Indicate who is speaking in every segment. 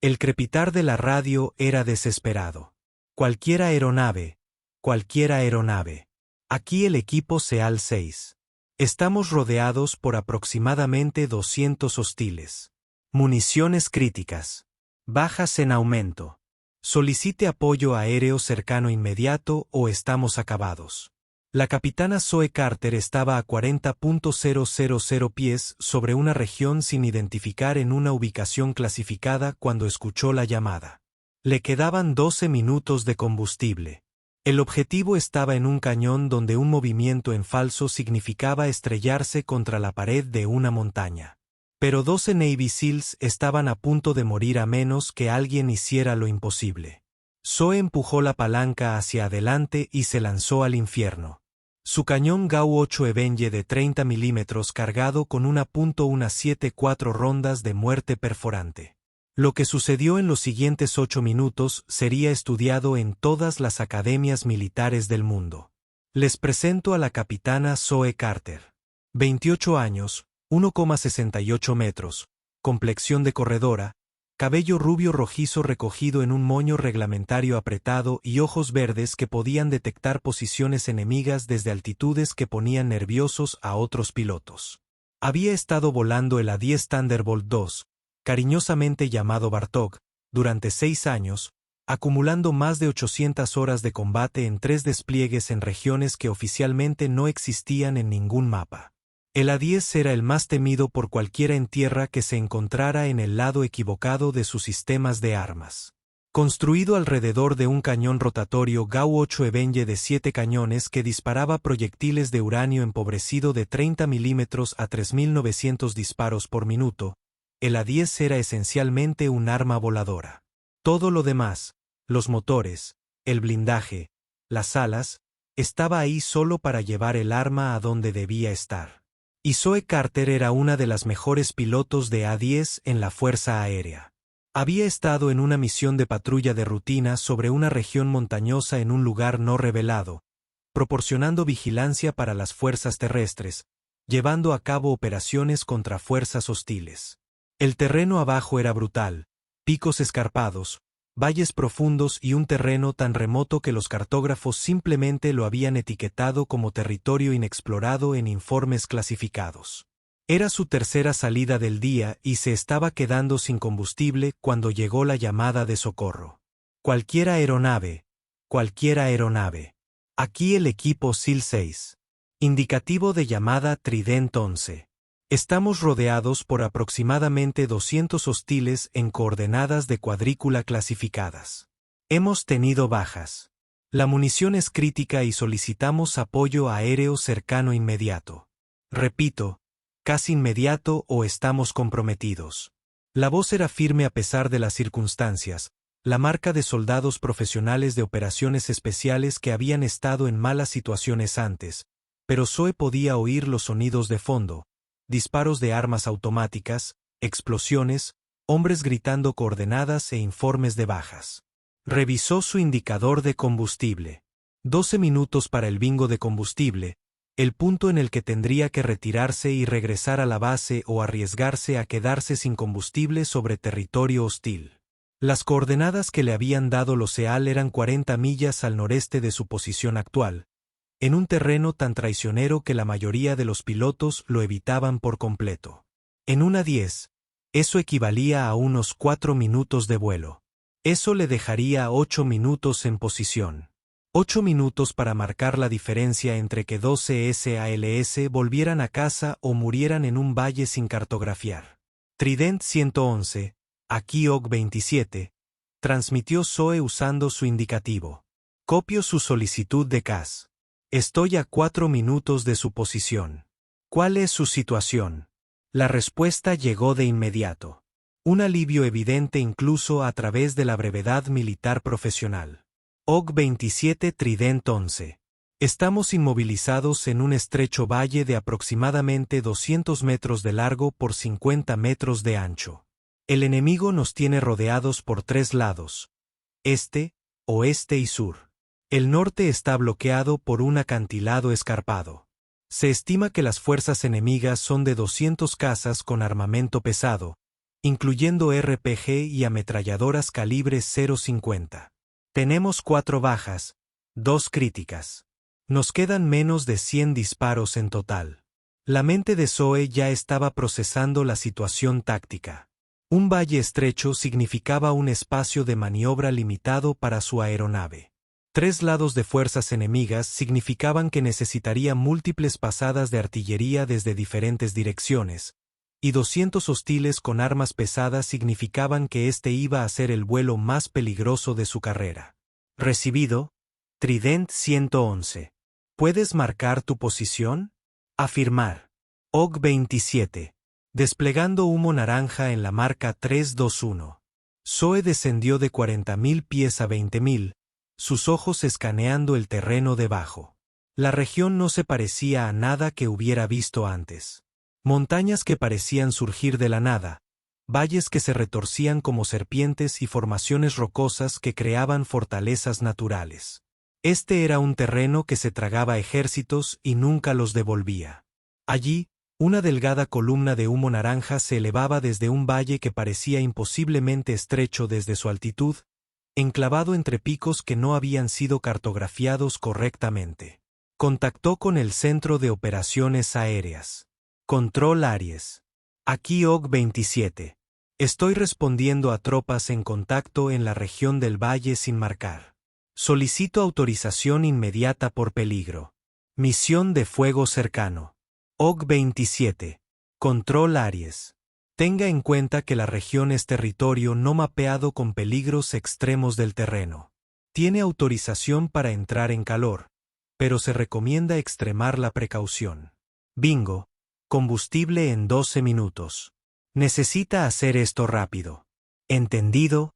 Speaker 1: El crepitar de la radio era desesperado. Cualquier aeronave. Cualquier aeronave. Aquí el equipo SEAL 6. Estamos rodeados por aproximadamente 200 hostiles. Municiones críticas. Bajas en aumento. Solicite apoyo aéreo cercano inmediato o estamos acabados. La capitana Zoe Carter estaba a 40.000 pies sobre una región sin identificar en una ubicación clasificada cuando escuchó la llamada. Le quedaban 12 minutos de combustible. El objetivo estaba en un cañón donde un movimiento en falso significaba estrellarse contra la pared de una montaña. Pero 12 Navy SEALs estaban a punto de morir a menos que alguien hiciera lo imposible. Zoe empujó la palanca hacia adelante y se lanzó al infierno. Su cañón GAU-8 Avenger de 30 milímetros cargado con una .174 rondas de muerte perforante. Lo que sucedió en los siguientes 8 minutos sería estudiado en todas las academias militares del mundo. Les presento a la capitana Zoe Carter. 28 años, 1,68 metros, complexión de corredora, cabello rubio rojizo recogido en un moño reglamentario apretado y ojos verdes que podían detectar posiciones enemigas desde altitudes que ponían nerviosos a otros pilotos. Había estado volando el A-10 Thunderbolt II, cariñosamente llamado Bartok, durante 6 años, acumulando más de 800 horas de combate en 3 despliegues en regiones que oficialmente no existían en ningún mapa. El A-10 era el más temido por cualquiera en tierra que se encontrara en el lado equivocado de sus sistemas de armas. Construido alrededor de un cañón rotatorio GAU-8 Avenger de 7 cañones que disparaba proyectiles de uranio empobrecido de 30 milímetros a 3.900 disparos por minuto, el A-10 era esencialmente un arma voladora. Todo lo demás, los motores, el blindaje, las alas, estaba ahí solo para llevar el arma a donde debía estar. Y Zoe Carter era una de las mejores pilotos de A-10 en la Fuerza Aérea. Había estado en una misión de patrulla de rutina sobre una región montañosa en un lugar no revelado, proporcionando vigilancia para las fuerzas terrestres, llevando a cabo operaciones contra fuerzas hostiles. El terreno abajo era brutal, picos escarpados, valles profundos y un terreno tan remoto que los cartógrafos simplemente lo habían etiquetado como territorio inexplorado en informes clasificados. Era su tercera salida del día y se estaba quedando sin combustible cuando llegó la llamada de socorro. Cualquier aeronave. Cualquier aeronave. Aquí el equipo SEAL 6. Indicativo de llamada Trident 11. Estamos rodeados por aproximadamente 200 hostiles en coordenadas de cuadrícula clasificadas. Hemos tenido bajas. La munición es crítica y solicitamos apoyo aéreo cercano inmediato. Repito, casi inmediato o estamos comprometidos. La voz era firme a pesar de las circunstancias, la marca de soldados profesionales de operaciones especiales que habían estado en malas situaciones antes, pero Zoe podía oír los sonidos de fondo. Disparos de armas automáticas, explosiones, hombres gritando coordenadas e informes de bajas. Revisó su indicador de combustible. 12 minutos para el bingo de combustible, el punto en el que tendría que retirarse y regresar a la base o arriesgarse a quedarse sin combustible sobre territorio hostil. Las coordenadas que le habían dado los SEAL eran 40 millas al noreste de su posición actual, en un terreno tan traicionero que la mayoría de los pilotos lo evitaban por completo. En una 10, eso equivalía a unos 4 minutos de vuelo. Eso le dejaría 8 minutos en posición. 8 minutos para marcar la diferencia entre que 12 SALS volvieran a casa o murieran en un valle sin cartografiar. Trident 111, aquí OG 27, transmitió Zoe usando su indicativo. Copio su solicitud de CAS. Estoy a 4 minutos de su posición. ¿Cuál es su situación? La respuesta llegó de inmediato. Un alivio evidente incluso a través de la brevedad militar profesional. OG 27 Trident 11. Estamos inmovilizados en un estrecho valle de aproximadamente 200 metros de largo por 50 metros de ancho. El enemigo nos tiene rodeados por 3 lados: este, oeste y sur. El norte está bloqueado por un acantilado escarpado. Se estima que las fuerzas enemigas son de 200 cazas con armamento pesado, incluyendo RPG y ametralladoras calibre .50. Tenemos 4 bajas, 2 críticas. Nos quedan menos de 100 disparos en total. La mente de Zoe ya estaba procesando la situación táctica. Un valle estrecho significaba un espacio de maniobra limitado para su aeronave. 3 lados de fuerzas enemigas significaban que necesitaría múltiples pasadas de artillería desde diferentes direcciones, y 200 hostiles con armas pesadas significaban que este iba a ser el vuelo más peligroso de su carrera. Recibido, Trident 111. ¿Puedes marcar tu posición? Afirmar. OG 27. Desplegando humo naranja en la marca 321. Zoe descendió de 40.000 pies a 20.000, sus ojos escaneando el terreno debajo. La región no se parecía a nada que hubiera visto antes. Montañas que parecían surgir de la nada, valles que se retorcían como serpientes y formaciones rocosas que creaban fortalezas naturales. Este era un terreno que se tragaba ejércitos y nunca los devolvía. Allí, una delgada columna de humo naranja se elevaba desde un valle que parecía imposiblemente estrecho desde su altitud, enclavado entre picos que no habían sido cartografiados correctamente. Contactó con el Centro de Operaciones Aéreas. Control Aries. Aquí OG 27. Estoy respondiendo a tropas en contacto en la región del valle sin marcar. Solicito autorización inmediata por peligro. Misión de fuego cercano. OG 27. Control Aries. Tenga en cuenta que la región es territorio no mapeado con peligros extremos del terreno. Tiene autorización para entrar en calor, pero se recomienda extremar la precaución. Bingo. Combustible en 12 minutos. Necesita hacer esto rápido. ¿Entendido?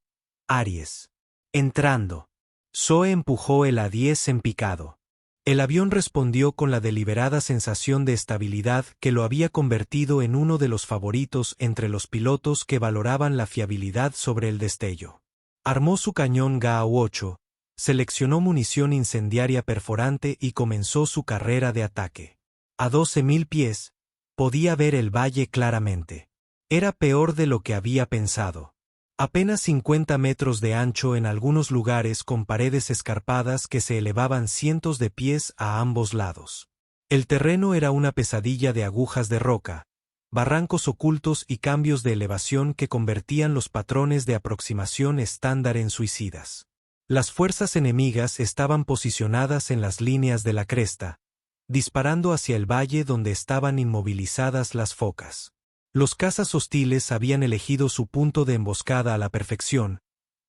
Speaker 1: Aries. Entrando. Zoe empujó el A-10 en picado. El avión respondió con la deliberada sensación de estabilidad que lo había convertido en uno de los favoritos entre los pilotos que valoraban la fiabilidad sobre el destello. Armó su cañón GAU-8, seleccionó munición incendiaria perforante y comenzó su carrera de ataque. A 12.000 pies, podía ver el valle claramente. Era peor de lo que había pensado. Apenas 50 metros de ancho en algunos lugares con paredes escarpadas que se elevaban cientos de pies a ambos lados. El terreno era una pesadilla de agujas de roca, barrancos ocultos y cambios de elevación que convertían los patrones de aproximación estándar en suicidas. Las fuerzas enemigas estaban posicionadas en las líneas de la cresta, disparando hacia el valle donde estaban inmovilizadas las focas. Los cazas hostiles habían elegido su punto de emboscada a la perfección,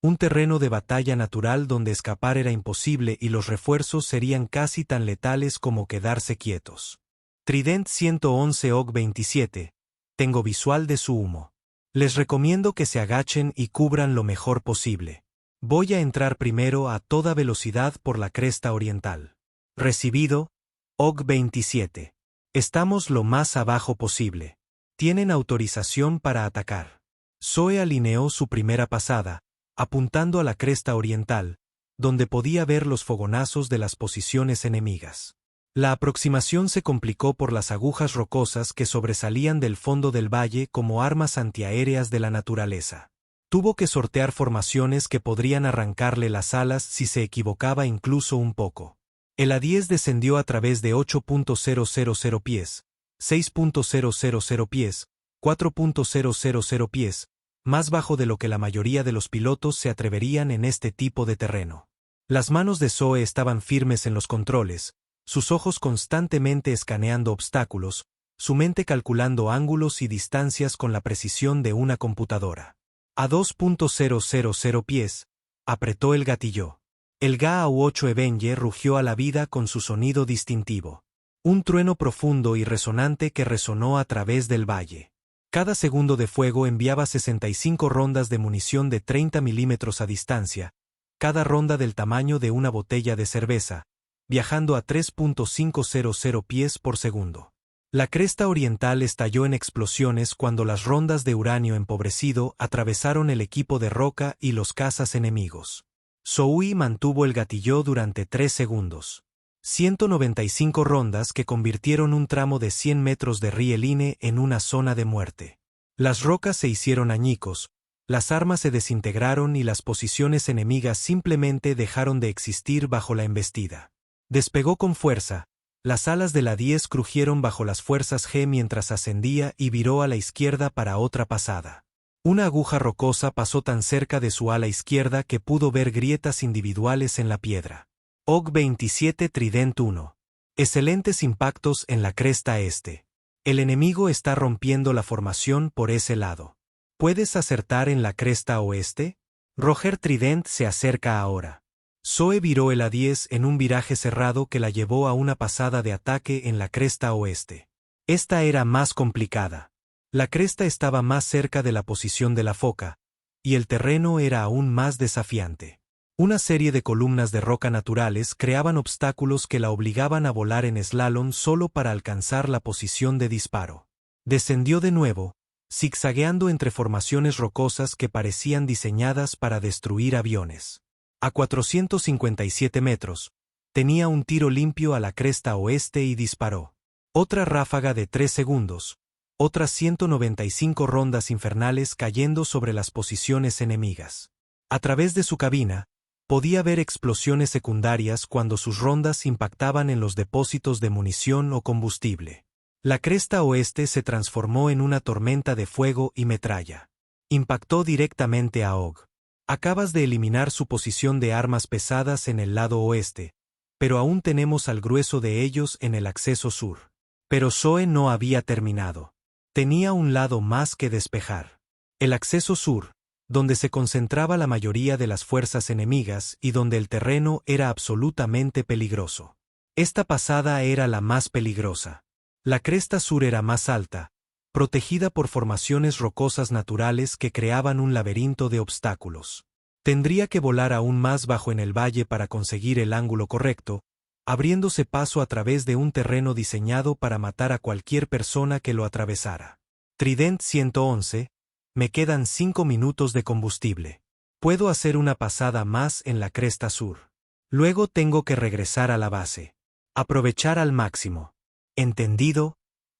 Speaker 1: un terreno de batalla natural donde escapar era imposible y los refuerzos serían casi tan letales como quedarse quietos. Trident 111 OG 27. Tengo visual de su humo. Les recomiendo que se agachen y cubran lo mejor posible. Voy a entrar primero a toda velocidad por la cresta oriental. Recibido, OG 27. Estamos lo más abajo posible. Tienen autorización para atacar. Zoe alineó su primera pasada, apuntando a la cresta oriental, donde podía ver los fogonazos de las posiciones enemigas. La aproximación se complicó por las agujas rocosas que sobresalían del fondo del valle como armas antiaéreas de la naturaleza. Tuvo que sortear formaciones que podrían arrancarle las alas si se equivocaba incluso un poco. El A-10 descendió a través de 8.000 pies, 6.000 pies, 4.000 pies, más bajo de lo que la mayoría de los pilotos se atreverían en este tipo de terreno. Las manos de Zoe estaban firmes en los controles, sus ojos constantemente escaneando obstáculos, su mente calculando ángulos y distancias con la precisión de una computadora. A 2.000 pies, apretó el gatillo. El GAU-8 Avenger rugió a la vida con su sonido distintivo. Un trueno profundo y resonante que resonó a través del valle. Cada segundo de fuego enviaba 65 rondas de munición de 30 milímetros a distancia, cada ronda del tamaño de una botella de cerveza, viajando a 3.500 pies por segundo. La cresta oriental estalló en explosiones cuando las rondas de uranio empobrecido atravesaron el equipo de roca y los cazas enemigos. Zoe mantuvo el gatillo durante 3 segundos. 195 rondas que convirtieron un tramo de 100 metros de rieline en una zona de muerte. Las rocas se hicieron añicos, las armas se desintegraron y las posiciones enemigas simplemente dejaron de existir bajo la embestida. Despegó con fuerza, las alas de la 10 crujieron bajo las fuerzas G mientras ascendía y viró a la izquierda para otra pasada. Una aguja rocosa pasó tan cerca de su ala izquierda que pudo ver grietas individuales en la piedra. OG 27 Trident 1. Excelentes impactos en la cresta este. El enemigo está rompiendo la formación por ese lado. ¿Puedes acertar en la cresta oeste? Roger Trident se acerca ahora. Zoe viró el A10 en un viraje cerrado que la llevó a una pasada de ataque en la cresta oeste. Esta era más complicada. La cresta estaba más cerca de la posición de la foca, y el terreno era aún más desafiante. Una serie de columnas de roca naturales creaban obstáculos que la obligaban a volar en slalom solo para alcanzar la posición de disparo. Descendió de nuevo, zigzagueando entre formaciones rocosas que parecían diseñadas para destruir aviones. A 457 metros, tenía un tiro limpio a la cresta oeste y disparó. Otra ráfaga de 3 segundos, otras 195 rondas infernales cayendo sobre las posiciones enemigas. A través de su cabina, podía ver explosiones secundarias cuando sus rondas impactaban en los depósitos de munición o combustible. La cresta oeste se transformó en una tormenta de fuego y metralla. Impactó directamente a Og. Acabas de eliminar su posición de armas pesadas en el lado oeste, pero aún tenemos al grueso de ellos en el acceso sur. Pero Zoe no había terminado. Tenía un lado más que despejar. El acceso sur, donde se concentraba la mayoría de las fuerzas enemigas y donde el terreno era absolutamente peligroso. Esta pasada era la más peligrosa. La cresta sur era más alta, protegida por formaciones rocosas naturales que creaban un laberinto de obstáculos. Tendría que volar aún más bajo en el valle para conseguir el ángulo correcto, abriéndose paso a través de un terreno diseñado para matar a cualquier persona que lo atravesara. Trident 111, me quedan 5 minutos de combustible. Puedo hacer una pasada más en la cresta sur. Luego tengo que regresar a la base. Aprovechar al máximo. ¿Entendido?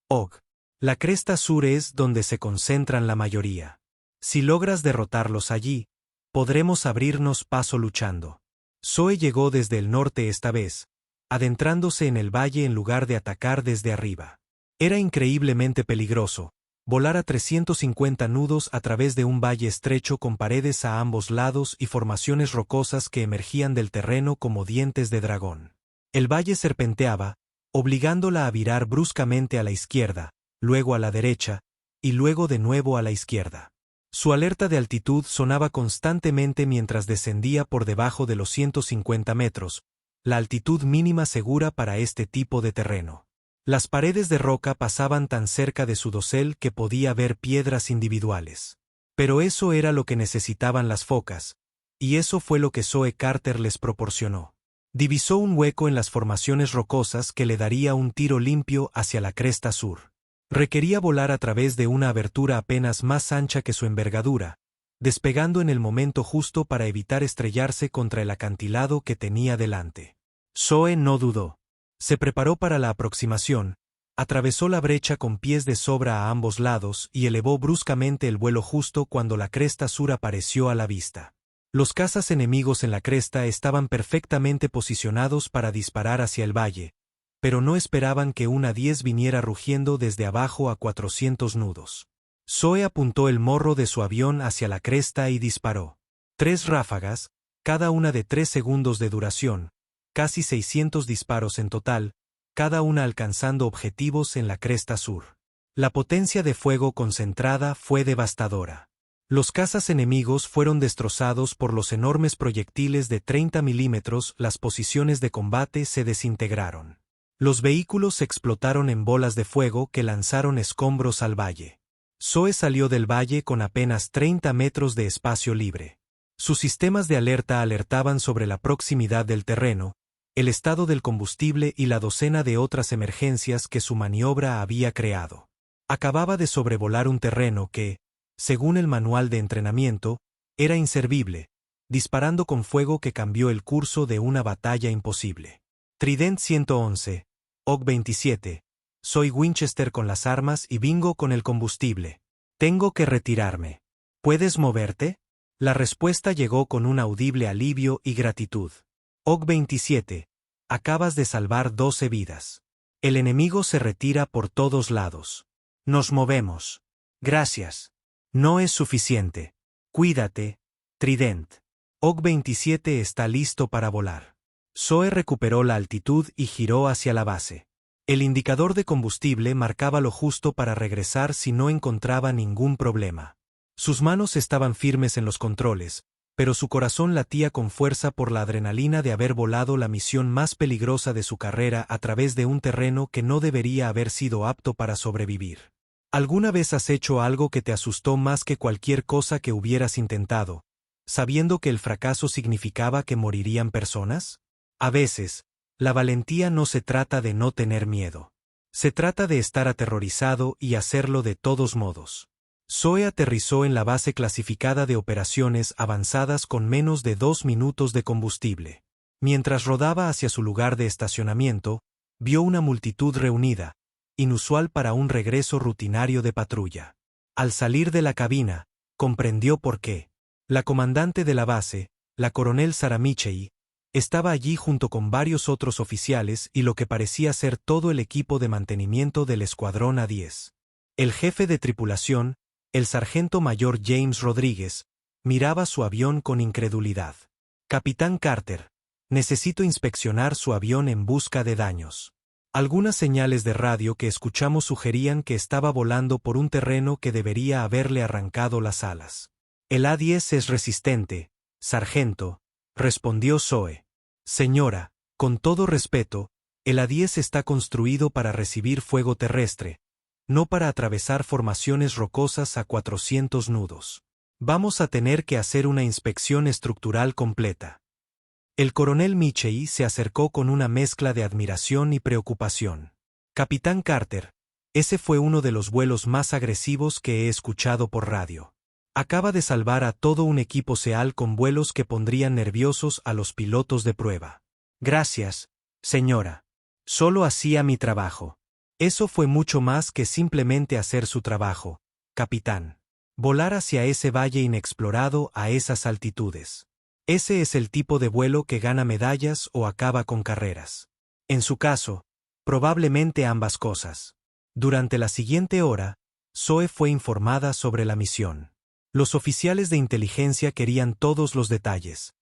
Speaker 1: Og. La cresta sur es donde se concentran la mayoría. Si logras derrotarlos allí, podremos abrirnos paso luchando. Zoe llegó desde el norte esta vez, adentrándose en el valle en lugar de atacar desde arriba. Era increíblemente peligroso, volar a 350 nudos a través de un valle estrecho con paredes a ambos lados y formaciones rocosas que emergían del terreno como dientes de dragón. El valle serpenteaba, obligándola a virar bruscamente a la izquierda, luego a la derecha, y luego de nuevo a la izquierda. Su alerta de altitud sonaba constantemente mientras descendía por debajo de los 150 metros, la altitud mínima segura para este tipo de terreno. Las paredes de roca pasaban tan cerca de su dosel que podía ver piedras individuales. Pero eso era lo que necesitaban las focas, y eso fue lo que Zoe Carter les proporcionó. Divisó un hueco en las formaciones rocosas que le daría un tiro limpio hacia la cresta sur. Requería volar a través de una abertura apenas más ancha que su envergadura, despegando en el momento justo para evitar estrellarse contra el acantilado que tenía delante. Zoe no dudó. Se preparó para la aproximación, atravesó la brecha con pies de sobra a ambos lados y elevó bruscamente el vuelo justo cuando la cresta sur apareció a la vista. Los cazas enemigos en la cresta estaban perfectamente posicionados para disparar hacia el valle, pero no esperaban que una 10 viniera rugiendo desde abajo a 400 nudos. Zoe apuntó el morro de su avión hacia la cresta y disparó. 3 ráfagas, cada una de 3 segundos de duración, casi 600 disparos en total, cada una alcanzando objetivos en la cresta sur. La potencia de fuego concentrada fue devastadora. Los cazas enemigos fueron destrozados por los enormes proyectiles de 30 milímetros, las posiciones de combate se desintegraron. Los vehículos explotaron en bolas de fuego que lanzaron escombros al valle. Zoe salió del valle con apenas 30 metros de espacio libre. Sus sistemas de alerta alertaban sobre la proximidad del terreno, el estado del combustible y la docena de otras emergencias que su maniobra había creado. Acababa de sobrevolar un terreno que, según el manual de entrenamiento, era inservible, disparando con fuego que cambió el curso de una batalla imposible. Trident 111, OG 27, soy Winchester con las armas y Bingo con el combustible. Tengo que retirarme. ¿Puedes moverte? La respuesta llegó con un audible alivio y gratitud. Og 27. Acabas de salvar 12 vidas. El enemigo se retira por todos lados. Nos movemos. Gracias. No es suficiente. Cuídate, Trident. Og 27 está listo para volar. Zoe recuperó la altitud y giró hacia la base. El indicador de combustible marcaba lo justo para regresar si no encontraba ningún problema. Sus manos estaban firmes en los controles, pero su corazón latía con fuerza por la adrenalina de haber volado la misión más peligrosa de su carrera a través de un terreno que no debería haber sido apto para sobrevivir. ¿Alguna vez has hecho algo que te asustó más que cualquier cosa que hubieras intentado, sabiendo que el fracaso significaba que morirían personas? A veces, la valentía no se trata de no tener miedo. Se trata de estar aterrorizado y hacerlo de todos modos. Zoe aterrizó en la base clasificada de operaciones avanzadas con menos de 2 minutos de combustible. Mientras rodaba hacia su lugar de estacionamiento, vio una multitud reunida, inusual para un regreso rutinario de patrulla. Al salir de la cabina, comprendió por qué. La comandante de la base, la coronel Sarah Michei, estaba allí junto con varios otros oficiales y lo que parecía ser todo el equipo de mantenimiento del Escuadrón A-10. El jefe de tripulación, el sargento mayor James Rodríguez, miraba su avión con incredulidad. Capitán Carter, necesito inspeccionar su avión en busca de daños. Algunas señales de radio que escuchamos sugerían que estaba volando por un terreno que debería haberle arrancado las alas. El A-10 es resistente, sargento, respondió Zoe. Señora, con todo respeto, el A-10 está construido para recibir fuego terrestre, no para atravesar formaciones rocosas a 400 nudos. Vamos a tener que hacer una inspección estructural completa. El coronel Michei se acercó con una mezcla de admiración y preocupación. Capitán Carter, ese fue uno de los vuelos más agresivos que he escuchado por radio. Acaba de salvar a todo un equipo SEAL con vuelos que pondrían nerviosos a los pilotos de prueba. Gracias, señora. Solo hacía mi trabajo. Eso fue mucho más que simplemente hacer su trabajo, capitán. Volar hacia ese valle inexplorado a esas altitudes. Ese es el tipo de vuelo que gana medallas o acaba con carreras. En su caso, probablemente ambas cosas. Durante la siguiente hora, Zoe fue informada sobre la misión. Los oficiales de inteligencia querían todos los detalles: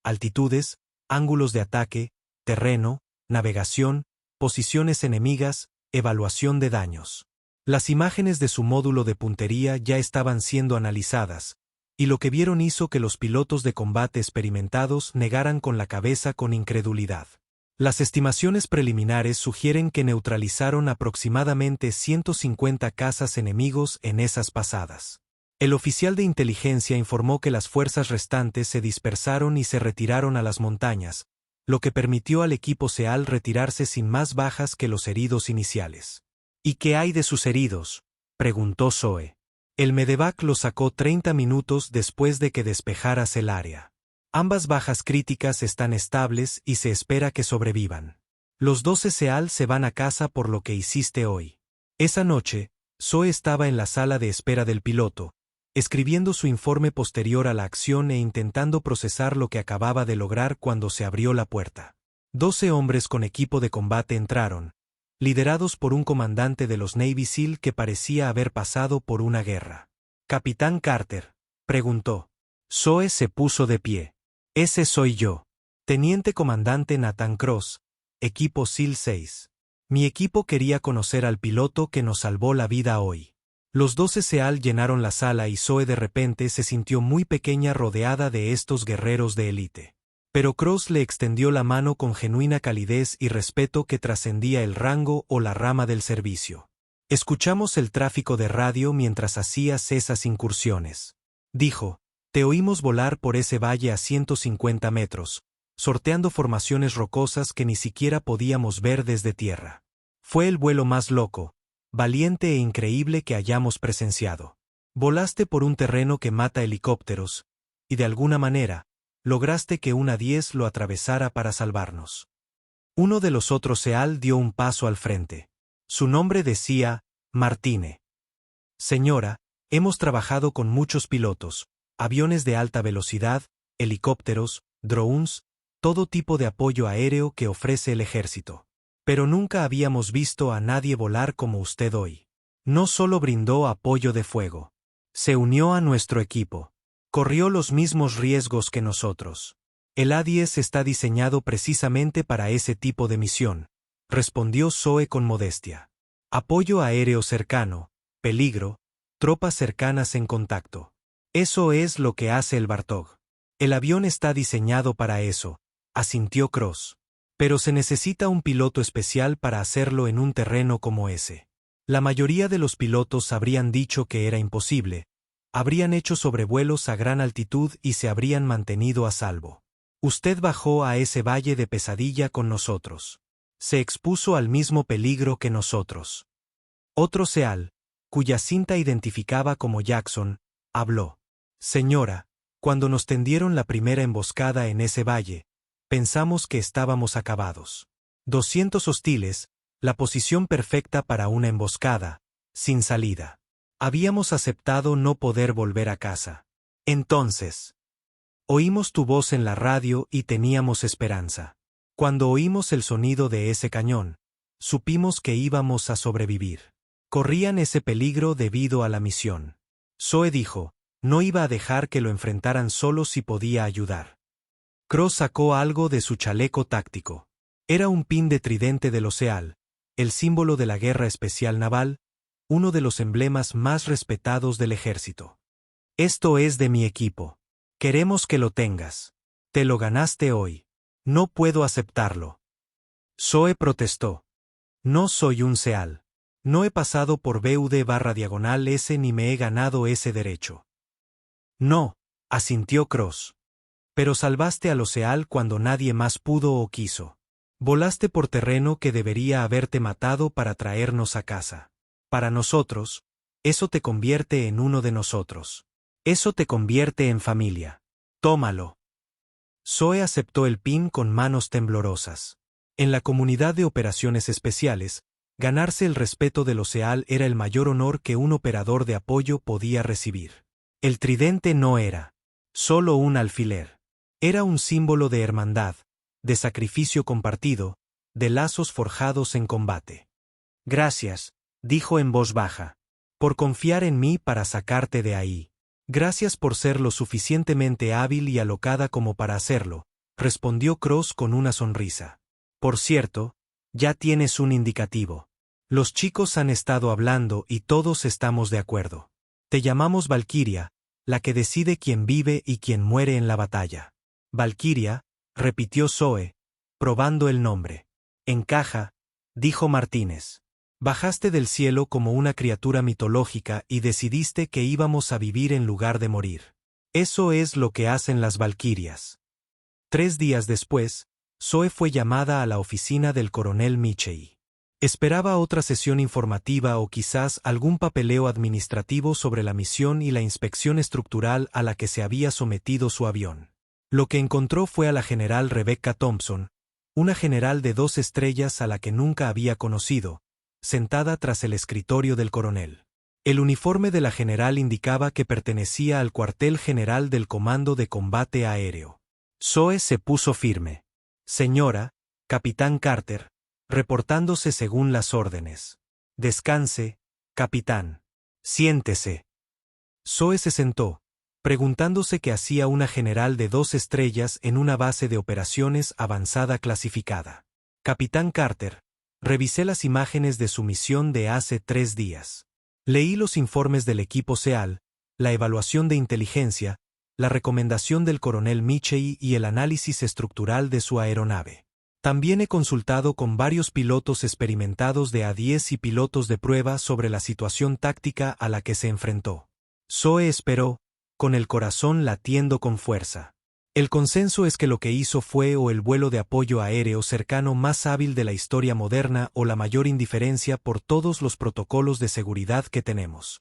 Speaker 1: altitudes, ángulos de ataque, terreno, navegación, posiciones enemigas, evaluación de daños. Las imágenes de su módulo de puntería ya estaban siendo analizadas, y lo que vieron hizo que los pilotos de combate experimentados negaran con la cabeza con incredulidad. Las estimaciones preliminares sugieren que neutralizaron aproximadamente 150 cazas enemigos en esas pasadas. El oficial de inteligencia informó que las fuerzas restantes se dispersaron y se retiraron a las montañas, lo que permitió al equipo SEAL retirarse sin más bajas que los heridos iniciales. ¿Y qué hay de sus heridos?, preguntó Zoe. El medevac los sacó 30 minutos después de que despejaras el área. Ambas bajas críticas están estables y se espera que sobrevivan. Los 12 SEAL se van a casa por lo que hiciste hoy. Esa noche, Zoe estaba en la sala de espera del piloto, escribiendo su informe posterior a la acción e intentando procesar lo que acababa de lograr cuando se abrió la puerta. 12 hombres con equipo de combate entraron, liderados por un comandante de los Navy SEAL que parecía haber pasado por una guerra. «Capitán Carter», preguntó. Zoe se puso de pie. «Ese soy yo. Teniente Comandante Nathan Cross, equipo SEAL 6. Mi equipo quería conocer al piloto que nos salvó la vida hoy». Los 12 SEAL llenaron la sala y Zoe de repente se sintió muy pequeña rodeada de estos guerreros de élite. Pero Cross le extendió la mano con genuina calidez y respeto que trascendía el rango o la rama del servicio. «Escuchamos el tráfico de radio mientras hacías esas incursiones», dijo. «Te oímos volar por ese valle a 150 metros, sorteando formaciones rocosas que ni siquiera podíamos ver desde tierra. Fue el vuelo más loco, valiente e increíble que hayamos presenciado. Volaste por un terreno que mata helicópteros, y de alguna manera, lograste que un A-10 lo atravesara para salvarnos». Uno de los otros SEAL dio un paso al frente. Su nombre decía, Martine. «Señora, Hemos trabajado con muchos pilotos, aviones de alta velocidad, helicópteros, drones, todo tipo de apoyo aéreo que ofrece el ejército. Pero nunca habíamos visto a nadie volar como usted hoy. No solo brindó apoyo de fuego. Se unió a nuestro equipo. Corrió los mismos riesgos que nosotros. El A-10 está diseñado precisamente para ese tipo de misión, respondió Zoe con modestia. Apoyo aéreo cercano, peligro, tropas cercanas en contacto. Eso es lo que hace el Bartog. El avión está diseñado para eso, asintió Cross. Pero se necesita un piloto especial para hacerlo en un terreno como ese. La mayoría de los pilotos habrían dicho que era imposible, habrían hecho sobrevuelos a gran altitud y se habrían mantenido a salvo. Usted bajó a ese valle de pesadilla con nosotros. Se expuso al mismo peligro que nosotros. Otro Seal, cuya cinta identificaba como Jackson, habló. Señora, cuando nos tendieron la primera emboscada en ese valle, pensamos que estábamos acabados. 200 hostiles, la posición perfecta para una emboscada, sin salida. Habíamos aceptado no poder volver a casa. Entonces, oímos tu voz en la radio y teníamos esperanza. Cuando oímos el sonido de ese cañón, supimos que íbamos a sobrevivir. Corrían ese peligro debido a la misión. Zoe dijo, no iba a dejar que lo enfrentaran solo si podía ayudar. Cross sacó algo de su chaleco táctico. Era un pin de tridente del Seal, el símbolo de la Guerra Especial Naval, uno de los emblemas más respetados del ejército. Esto es de mi equipo. Queremos que lo tengas. Te lo ganaste hoy. No puedo aceptarlo. Zoe protestó. No soy un Seal. No he pasado por BUD/S ni me he ganado ese derecho. No, asintió Cross. Pero salvaste a los Seal cuando nadie más pudo o quiso. Volaste por terreno que debería haberte matado para traernos a casa. Para nosotros, eso te convierte en uno de nosotros. Eso te convierte en familia. Tómalo. Zoe aceptó el pin con manos temblorosas. En la comunidad de operaciones especiales, ganarse el respeto de los Seal era el mayor honor que un operador de apoyo podía recibir. El tridente no era solo un alfiler. Era un símbolo de hermandad, de sacrificio compartido, de lazos forjados en combate. Gracias, dijo en voz baja, por confiar en mí para sacarte de ahí. Gracias por ser lo suficientemente hábil y alocada como para hacerlo, respondió Cross con una sonrisa. Por cierto, ya tienes un indicativo. Los chicos han estado hablando y todos estamos de acuerdo. Te llamamos Valkyria, la que decide quién vive y quién muere en la batalla. Valkyria, repitió Zoe, probando el nombre. Encaja, dijo Martínez. Bajaste del cielo como una criatura mitológica y decidiste que íbamos a vivir en lugar de morir. Eso es lo que hacen las valquirias. 3 días después, Zoe fue llamada a la oficina del coronel Michei. Esperaba otra sesión informativa o quizás algún papeleo administrativo sobre la misión y la inspección estructural a la que se había sometido su avión. Lo que encontró fue a la general Rebecca Thompson, una general de 2 estrellas a la que nunca había conocido, sentada tras el escritorio del coronel. El uniforme de la general indicaba que pertenecía al cuartel general del Comando de Combate Aéreo. Zoe se puso firme. Señora, Capitán Carter, reportándose según las órdenes. Descanse, capitán. Siéntese. Zoe se sentó, preguntándose qué hacía una general de 2 estrellas en una base de operaciones avanzada clasificada. Capitán Carter, revisé las imágenes de su misión de hace 3 días. Leí los informes del equipo SEAL, la evaluación de inteligencia, la recomendación del coronel Michei y el análisis estructural de su aeronave. También he consultado con varios pilotos experimentados de A-10 y pilotos de prueba sobre la situación táctica a la que se enfrentó. Zoe esperó, con el corazón latiendo con fuerza. El consenso es que lo que hizo fue o el vuelo de apoyo aéreo cercano más hábil de la historia moderna o la mayor indiferencia por todos los protocolos de seguridad que tenemos.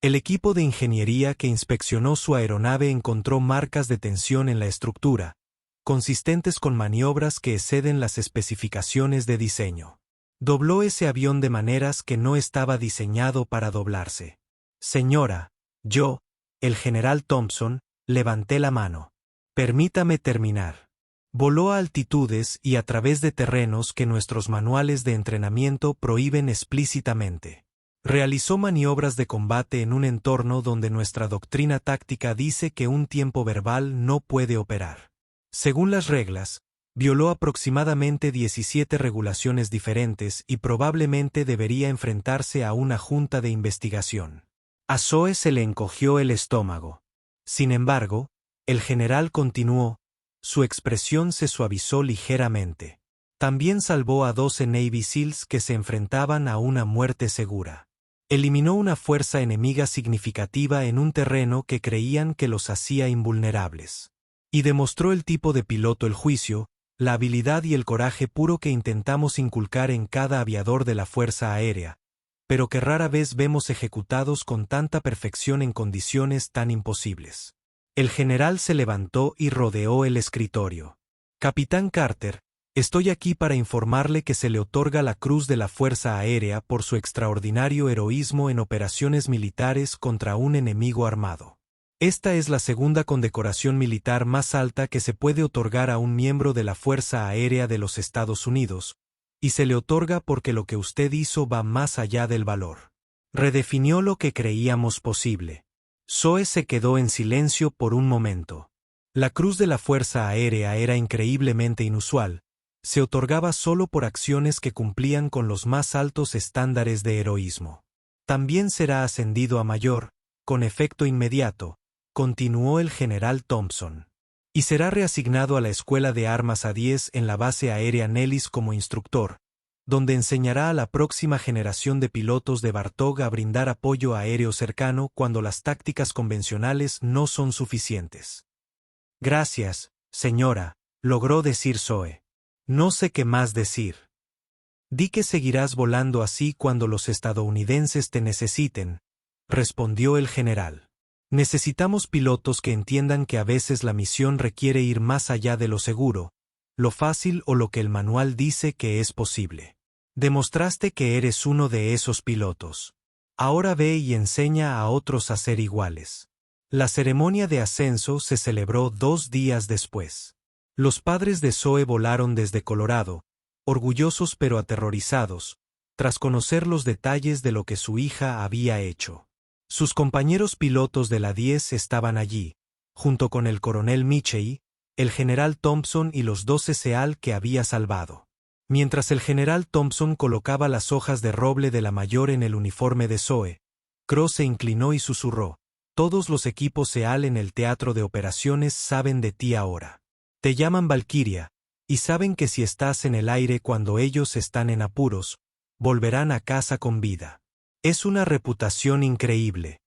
Speaker 1: El equipo de ingeniería que inspeccionó su aeronave encontró marcas de tensión en la estructura, consistentes con maniobras que exceden las especificaciones de diseño. Dobló ese avión de maneras que no estaba diseñado para doblarse. Señora, yo, el general Thompson, levanté la mano. Permítame terminar. Voló a altitudes y a través de terrenos que nuestros manuales de entrenamiento prohíben explícitamente. Realizó maniobras de combate en un entorno donde nuestra doctrina táctica dice que un tiempo verbal no puede operar. Según las reglas, violó aproximadamente 17 regulaciones diferentes y probablemente debería enfrentarse a una junta de investigación. A Zoe se le encogió el estómago. Sin embargo, el general continuó, su expresión se suavizó ligeramente. También salvó a 12 Navy SEALs que se enfrentaban a una muerte segura. Eliminó una fuerza enemiga significativa en un terreno que creían que los hacía invulnerables. Y demostró el tipo de piloto el juicio, la habilidad y el coraje puro que intentamos inculcar en cada aviador de la Fuerza Aérea, pero que rara vez vemos ejecutados con tanta perfección en condiciones tan imposibles. El general se levantó y rodeó el escritorio. Capitán Carter, estoy aquí para informarle que se le otorga la Cruz de la Fuerza Aérea por su extraordinario heroísmo en operaciones militares contra un enemigo armado. Esta es la segunda condecoración militar más alta que se puede otorgar a un miembro de la Fuerza Aérea de los Estados Unidos, y se le otorga porque lo que usted hizo va más allá del valor. Redefinió lo que creíamos posible. Zoe se quedó en silencio por un momento. La Cruz de la Fuerza Aérea era increíblemente inusual. Se otorgaba solo por acciones que cumplían con los más altos estándares de heroísmo. También será ascendido a mayor, con efecto inmediato, continuó el general Thompson. Y será reasignado a la Escuela de Armas A-10 en la Base Aérea Nellis como instructor, donde enseñará a la próxima generación de pilotos de Bartog a brindar apoyo aéreo cercano cuando las tácticas convencionales no son suficientes. Gracias, señora, logró decir Zoe. No sé qué más decir. Di que seguirás volando así cuando los estadounidenses te necesiten, respondió el general. Necesitamos pilotos que entiendan que a veces la misión requiere ir más allá de lo seguro, lo fácil o lo que el manual dice que es posible. Demostraste que eres uno de esos pilotos. Ahora ve y enseña a otros a ser iguales. La ceremonia de ascenso se celebró 2 días después. Los padres de Zoe volaron desde Colorado, orgullosos pero aterrorizados, tras conocer los detalles de lo que su hija había hecho. Sus compañeros pilotos de la 10 estaban allí, junto con el coronel Michey, el general Thompson y los 12 SEAL que había salvado. Mientras el general Thompson colocaba las hojas de roble de la mayor en el uniforme de Zoe, Cross se inclinó y susurró, todos los equipos SEAL en el teatro de operaciones saben de ti ahora. Te llaman Valkyria, y saben que si estás en el aire cuando ellos están en apuros, volverán a casa con vida. Es una reputación increíble.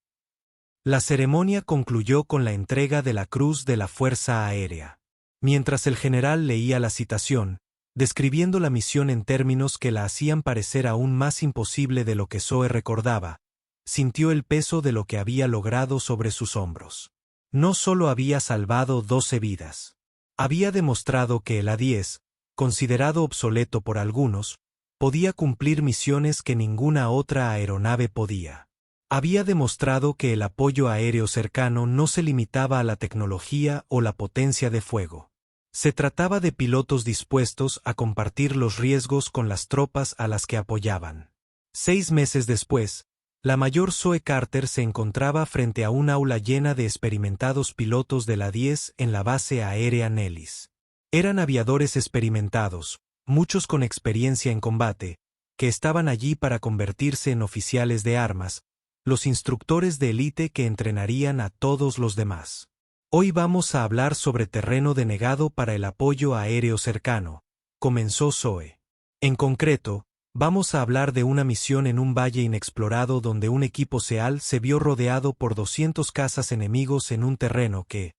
Speaker 1: La ceremonia concluyó con la entrega de la Cruz de la Fuerza Aérea. Mientras el general leía la citación, describiendo la misión en términos que la hacían parecer aún más imposible de lo que Zoe recordaba, sintió el peso de lo que había logrado sobre sus hombros. No solo había salvado 12 vidas. Había demostrado que el A-10, considerado obsoleto por algunos, podía cumplir misiones que ninguna otra aeronave podía. Había demostrado que el apoyo aéreo cercano no se limitaba a la tecnología o la potencia de fuego. Se trataba de pilotos dispuestos a compartir los riesgos con las tropas a las que apoyaban. 6 meses después, la mayor Zoe Carter se encontraba frente a un aula llena de experimentados pilotos de la 10 en la base aérea Nellis. Eran aviadores experimentados, muchos con experiencia en combate, que estaban allí para convertirse en oficiales de armas, los instructores de élite que entrenarían a todos los demás. Hoy vamos a hablar sobre terreno denegado para el apoyo aéreo cercano, comenzó Zoe. En concreto, vamos a hablar de una misión en un valle inexplorado donde un equipo SEAL se vio rodeado por 200 cazas enemigos en un terreno que,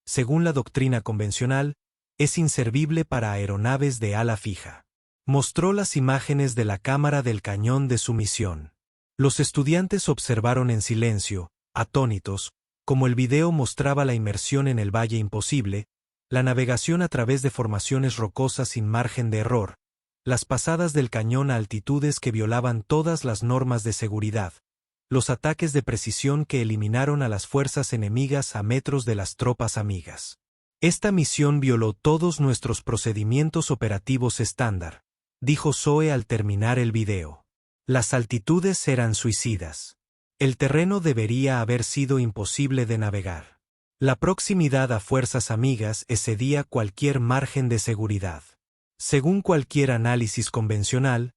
Speaker 1: según la doctrina convencional, es inservible para aeronaves de ala fija. Mostró las imágenes de la cámara del cañón de su misión. Los estudiantes observaron en silencio, atónitos, como el video mostraba la inmersión en el valle imposible, la navegación a través de formaciones rocosas sin margen de error, las pasadas del cañón a altitudes que violaban todas las normas de seguridad, los ataques de precisión que eliminaron a las fuerzas enemigas a metros de las tropas amigas. Esta misión violó todos nuestros procedimientos operativos estándar, dijo Zoe al terminar el video. Las altitudes eran suicidas. El terreno debería haber sido imposible de navegar. La proximidad a fuerzas amigas excedía cualquier margen de seguridad. Según cualquier análisis convencional,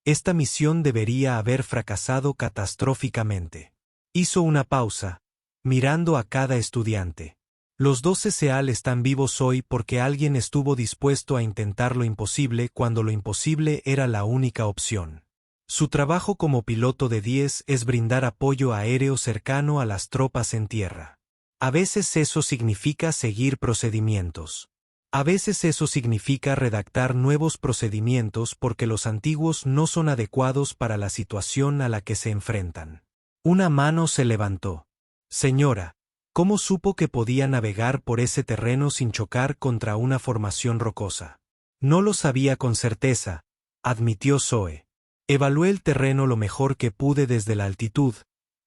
Speaker 1: esta misión debería haber fracasado catastróficamente. Hizo una pausa, mirando a cada estudiante. Los 12 SEAL están vivos hoy porque alguien estuvo dispuesto a intentar lo imposible cuando lo imposible era la única opción. Su trabajo como piloto de 10 es brindar apoyo aéreo cercano a las tropas en tierra. A veces eso significa seguir procedimientos. A veces eso significa redactar nuevos procedimientos porque los antiguos no son adecuados para la situación a la que se enfrentan. Una mano se levantó. Señora, ¿cómo supo que podía navegar por ese terreno sin chocar contra una formación rocosa? No lo sabía con certeza, admitió Zoe. Evalué el terreno lo mejor que pude desde la altitud,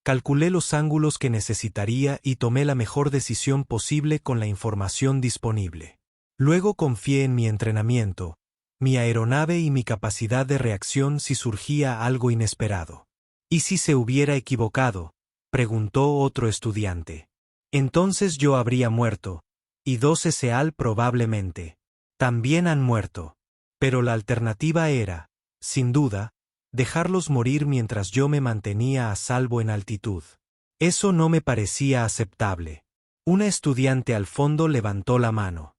Speaker 1: calculé los ángulos que necesitaría y tomé la mejor decisión posible con la información disponible. Luego confié en mi entrenamiento, mi aeronave y mi capacidad de reacción si surgía algo inesperado. ¿Y si se hubiera equivocado?, preguntó otro estudiante. Entonces yo habría muerto, y 12 SEAL probablemente también han muerto. Pero la alternativa era, sin duda, dejarlos morir mientras yo me mantenía a salvo en altitud. Eso no me parecía aceptable. Una estudiante al fondo levantó la mano.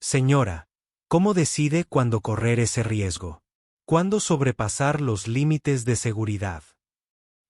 Speaker 1: Señora, ¿cómo decide cuándo correr ese riesgo? ¿Cuándo sobrepasar los límites de seguridad?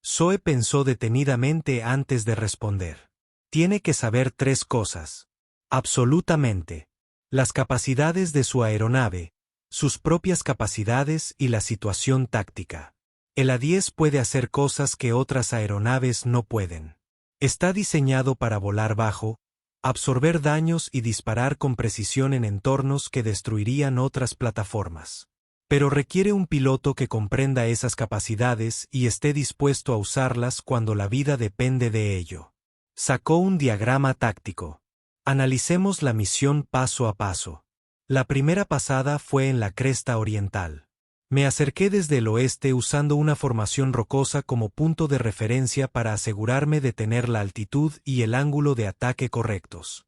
Speaker 1: Zoe pensó detenidamente antes de responder. Tiene que saber 3 cosas. Absolutamente. Las capacidades de su aeronave, sus propias capacidades y la situación táctica. El A-10 puede hacer cosas que otras aeronaves no pueden. Está diseñado para volar bajo, absorber daños y disparar con precisión en entornos que destruirían otras plataformas. Pero requiere un piloto que comprenda esas capacidades y esté dispuesto a usarlas cuando la vida depende de ello. Sacó un diagrama táctico. Analicemos la misión paso a paso. La primera pasada fue en la cresta oriental. Me acerqué desde el oeste usando una formación rocosa como punto de referencia para asegurarme de tener la altitud y el ángulo de ataque correctos.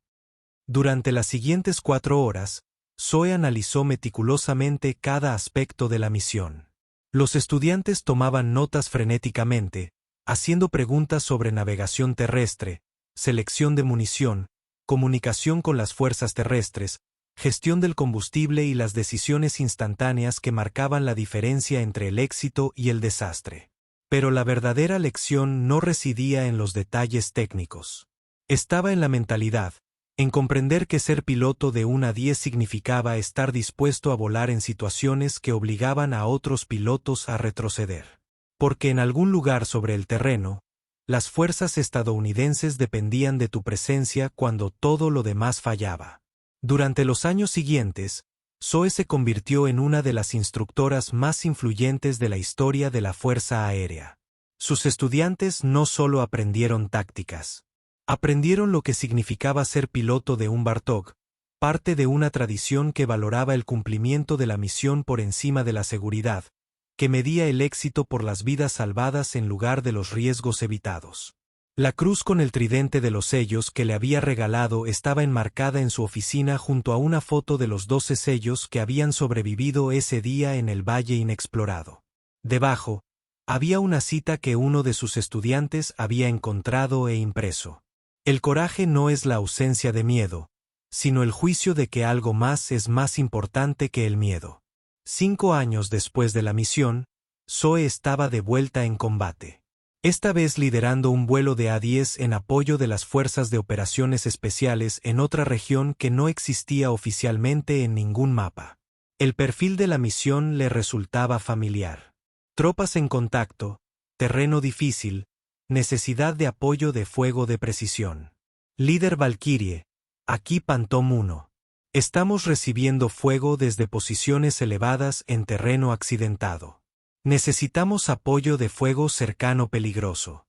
Speaker 1: Durante las siguientes 4 horas, Zoe analizó meticulosamente cada aspecto de la misión. Los estudiantes tomaban notas frenéticamente, haciendo preguntas sobre navegación terrestre, selección de munición, comunicación con las fuerzas terrestres, gestión del combustible y las decisiones instantáneas que marcaban la diferencia entre el éxito y el desastre. Pero la verdadera lección no residía en los detalles técnicos. Estaba en la mentalidad, en comprender que ser piloto de un A-10 significaba estar dispuesto a volar en situaciones que obligaban a otros pilotos a retroceder. Porque en algún lugar sobre el terreno, las fuerzas estadounidenses dependían de tu presencia cuando todo lo demás fallaba. Durante los años siguientes, Zoe se convirtió en una de las instructoras más influyentes de la historia de la Fuerza Aérea. Sus estudiantes no solo aprendieron tácticas. Aprendieron lo que significaba ser piloto de un Bartok, parte de una tradición que valoraba el cumplimiento de la misión por encima de la seguridad, que medía el éxito por las vidas salvadas en lugar de los riesgos evitados. La cruz con el tridente de los sellos que le había regalado estaba enmarcada en su oficina junto a una foto de los 12 sellos que habían sobrevivido ese día en el Valle Inexplorado. Debajo, había una cita que uno de sus estudiantes había encontrado e impreso. El coraje no es la ausencia de miedo, sino el juicio de que algo más es más importante que el miedo. 5 años después de la misión, Zoe estaba de vuelta en combate. Esta vez liderando un vuelo de A-10 en apoyo de las Fuerzas de Operaciones Especiales en otra región que no existía oficialmente en ningún mapa. El perfil de la misión le resultaba familiar. Tropas en contacto, terreno difícil, necesidad de apoyo de fuego de precisión. Líder Valkyrie, aquí Phantom 1. Estamos recibiendo fuego desde posiciones elevadas en terreno accidentado. Necesitamos apoyo de fuego cercano peligroso.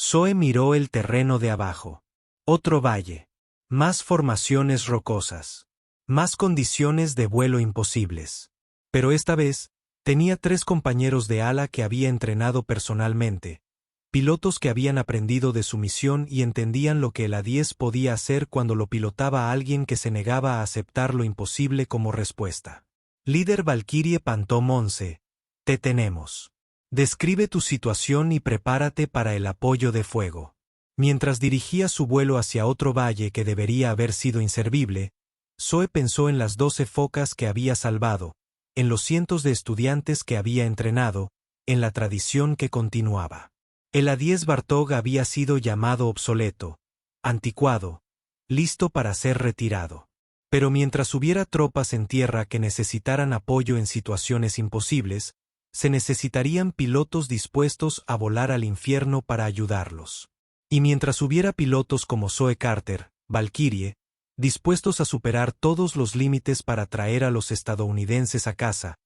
Speaker 1: Zoe miró el terreno de abajo. Otro valle. Más formaciones rocosas. Más condiciones de vuelo imposibles. Pero esta vez, tenía 3 compañeros de ala que había entrenado personalmente, pilotos que habían aprendido de su misión y entendían lo que el A-10 podía hacer cuando lo pilotaba a alguien que se negaba a aceptar lo imposible como respuesta. Líder Valkyrie Phantom 11, te tenemos. Describe tu situación y prepárate para el apoyo de fuego. Mientras dirigía su vuelo hacia otro valle que debería haber sido inservible, Zoe pensó en las 12 focas que había salvado, en los cientos de estudiantes que había entrenado, en la tradición que continuaba. El A-10 Bartog había sido llamado obsoleto, anticuado, listo para ser retirado. Pero mientras hubiera tropas en tierra que necesitaran apoyo en situaciones imposibles, se necesitarían pilotos dispuestos a volar al infierno para ayudarlos. Y mientras hubiera pilotos como Zoe Carter, Valkyrie, dispuestos a superar todos los límites para traer a los estadounidenses a casa,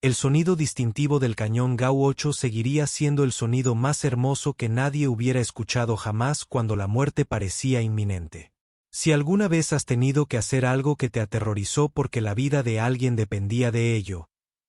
Speaker 1: el sonido distintivo del cañón GAU-8 seguiría siendo el sonido más hermoso que nadie hubiera escuchado jamás cuando la muerte parecía inminente. Si alguna vez has tenido que hacer algo que te aterrorizó porque la vida de alguien dependía de ello,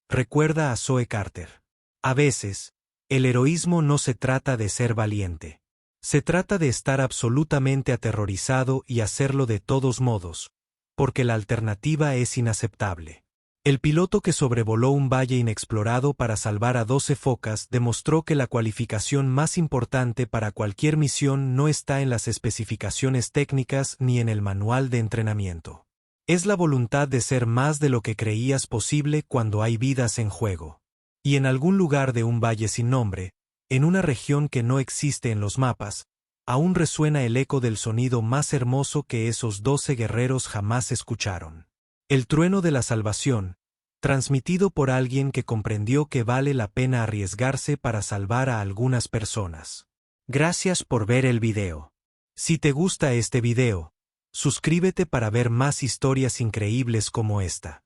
Speaker 1: recuerda a Zoe Carter. A veces, el heroísmo no se trata de ser valiente. Se trata de estar absolutamente aterrorizado y hacerlo de todos modos, porque la alternativa es inaceptable. El piloto que sobrevoló un valle inexplorado para salvar a 12 focas demostró que la cualificación más importante para cualquier misión no está en las especificaciones técnicas ni en el manual de entrenamiento. Es la voluntad de ser más de lo que creías posible cuando hay vidas en juego. Y en algún lugar de un valle sin nombre, en una región que no existe en los mapas, aún resuena el eco del sonido más hermoso que esos 12 guerreros jamás escucharon. El trueno de la salvación, transmitido por alguien que comprendió que vale la pena arriesgarse para salvar a algunas personas. Gracias por ver el video. Si te gusta este video, suscríbete para ver más historias increíbles como esta.